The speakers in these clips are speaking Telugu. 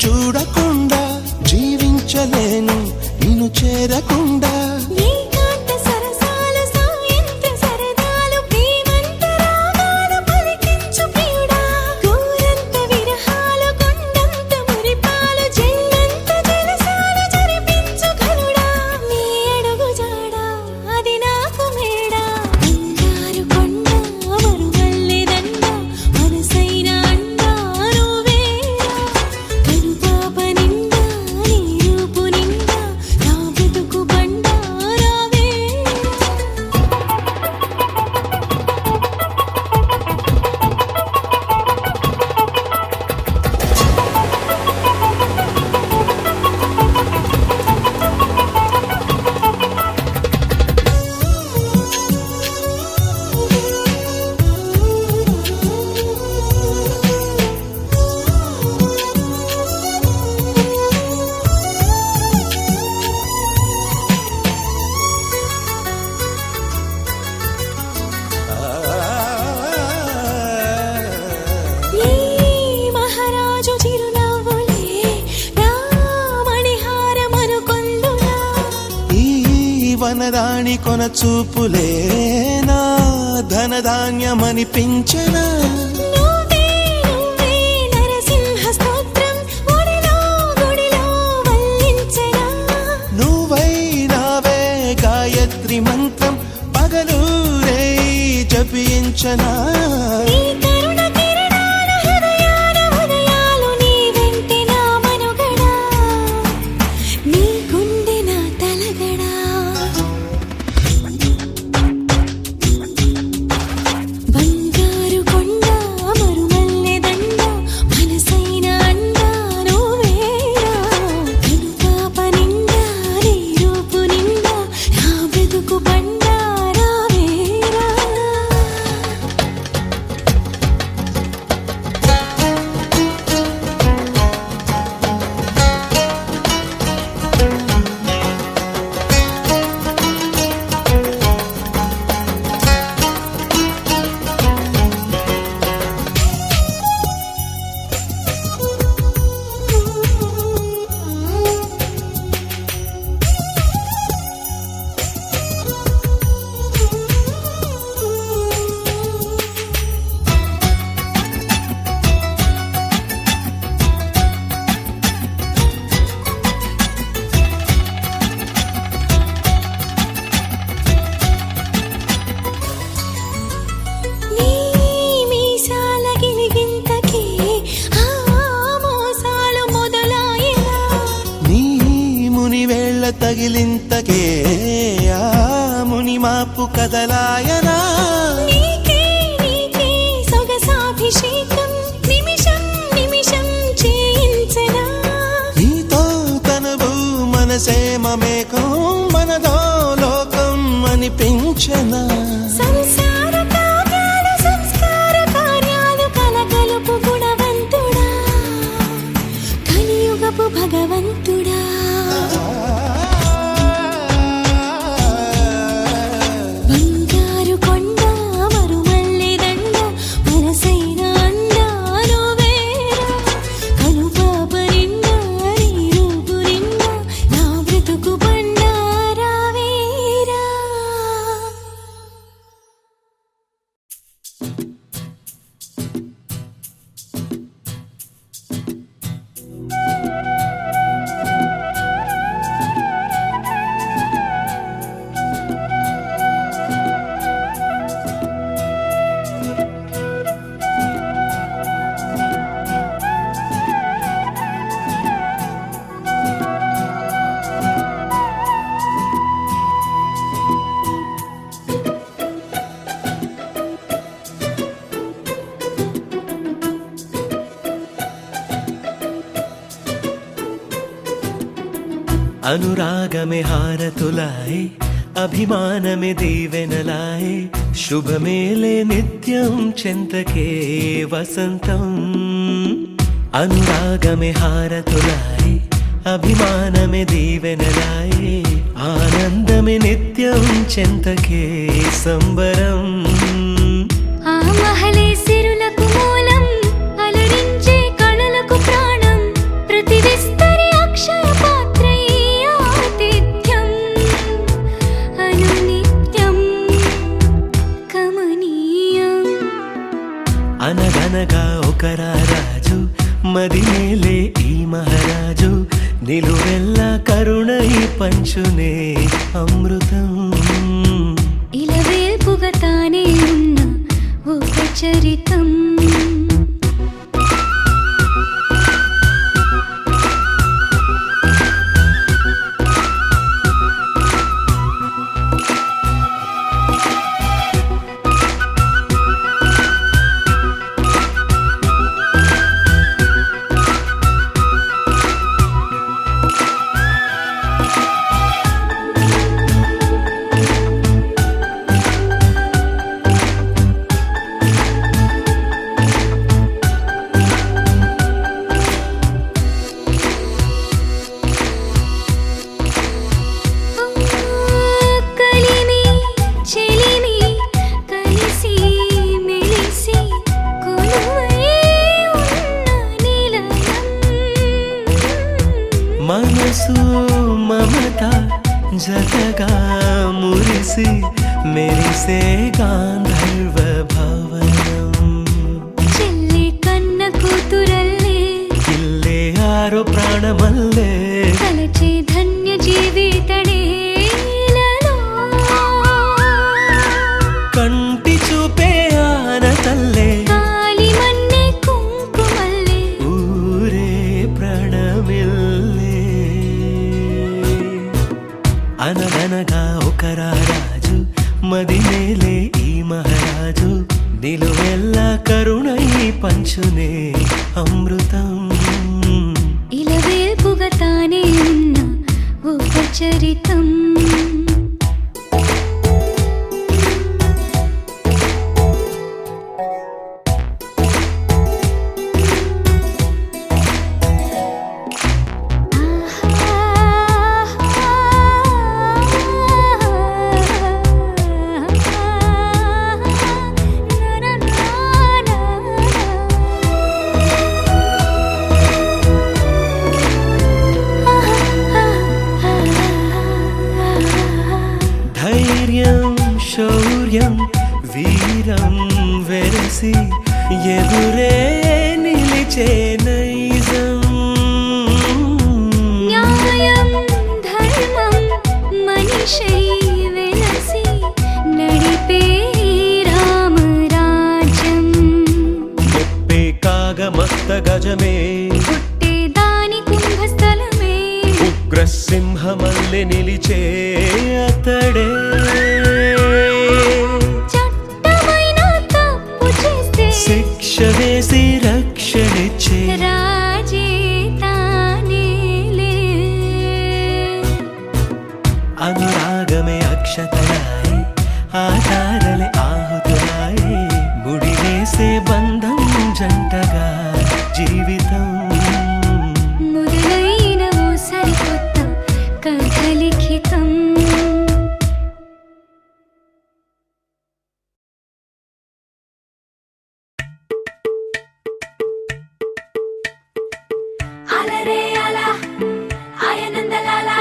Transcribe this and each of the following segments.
చూడకుండా జీవించలేను నిన్ను చేరకుండా వనరాణి కొన చూపులే నా ధనధాన్యమనిపించనా నువ్వై నావే గాయత్రి మంత్రం పగలూరే జపించనా తగిలింతకే ఆ ముని మాపు కదలాయనా సొగసాభిషేకం నిమిషం నిమిషం చేయించనా నీతో తనువు మనసే మమేకం మనదో లోకం అనిపించనా సంసార కావ్యాలు సంస్కార కార్యాలు కలగలుపు గుణవంతుడా కలియుగపు భగవంతుడా अनुरागमे हारतुलाय अभिमानमे दीवेनलाय शुभमेले नित्यं चिन्तके वसन्तम् अनुरागमे हारतुलाय अभिमानमे दीवेनलाय आनन्दमे नित्यं चिन्तके संबरम् आ महले सिरुलकु मूलं अलरिंचे कणलकु प्राणं प्रति రాజు నిలువెల్ల కరుణై పంచునే అమృతం ఇలవేల్పుగా తానే ఉన్న ఒక చరితం మనసు మమత జతగా మురిసి మెరిసే గాంధర్వ భవనం చెల్లి కన్న కూతురల్లే ఇల్లే ఆరో ప్రాణమల్లే తలచే ధన్య జీవితడేలలో కంటి చూపే ఆనతల్లే కాలి మన్నే కుంకుమల్లే ఊరే ప్రణమిల్లే అనగనగా ఒక రాజు మదినేలే ఈ మహారాజు నిలువెల్ల కరుణై పంచునే అమృతం ఇలవేల్పుగా తానే ఉన్న ఒక చరితం ధైర్యం శౌర్యం వీరం వెరసి ఎదురే నిలిచే నైజం న్యాయం ధర్మం మనిషై వెలసి నడిపే రామరాజ్యం గొప్పే కాగమత్త గజమే పుట్టే దాని కుంభస్థలమే ఉగ్రసింహమల్లె నిలిచే అతడే చట్టమైన తప్పు చేస్తే శిక్ష వేసి రక్షణిచ్చే రాజే తానేలే అనురాగమే అక్షతలాయి ఆధారలే ఆహుతులాయి ముడివేసే బంధం జంటగా జీవితం మొదలైన ఓ సరికొత్త కథ లిఖితం అలరే అలా ఆయనందలాలా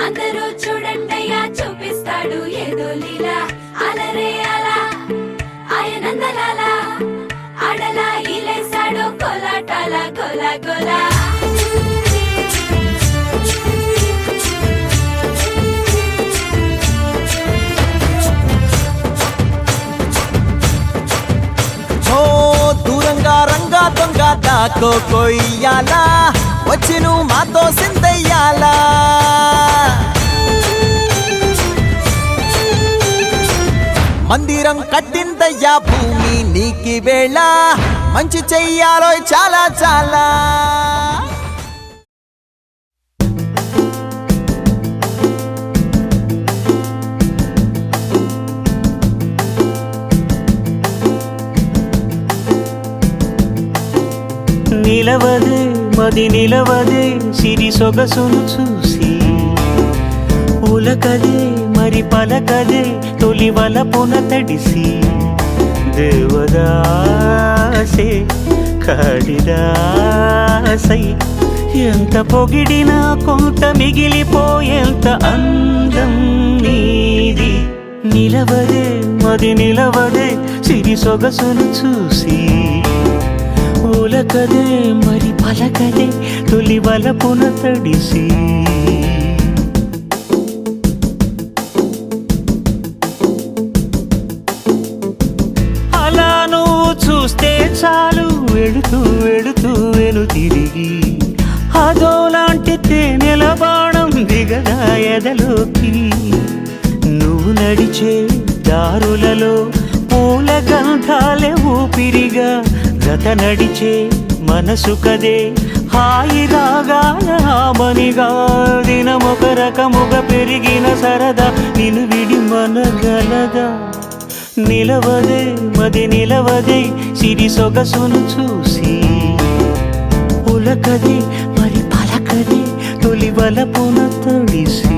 అందరూ చూడండయ్యా చూపిస్తాడు ఏదో లీలా అలరే అలా ఆయనందలాలా ఆడలా ఇలేసాడు కోలాటాల గోలా గోలా ఓ దూరంగా రంగా దొంగ దాకో కొయ్యాలా వచ్చి నువ్వు మాతో సిందయ్యాలా మందిరం కట్టిందయ్యా భూమి నీకి వేళ మంచి చెయ్యాలో చాలా చాలా నిలవదే మది నిలవదే సిరి సొగసును చూసి ఉలకదే మరి పలకదే తొలి వలపున తడిసి దేవదాసే కాళిదాసై ఎంత పొగిడినా కొంత మిగిలిపోయేంత అందం నీది నిలవదే మది నిలవదే సిరి సొగసును చూసి ఉలకదే మరి పలకదే తొలి వలపున తడిసి అలా నువ్వు చూస్తే చాలు వెళుతూ వెళుతూ వెను తిరిగి అదోలాంటి తేనెల బాణం దిగదా ఎదలోకి నువ్వు నడిచే దారులలో పూల గంధాలే ఊపిరిగా జత నడిచే మనసు కదే హాయి రాగాల మనిగా దినమొక రకముగా పెరిగిన సరదా నిన్ను విడి మనగలదా నిలవదే మది నిలవదే సిరి సొగసును చూసి ఉలకదే మరి పలకదే తొలి వలపున తడిసి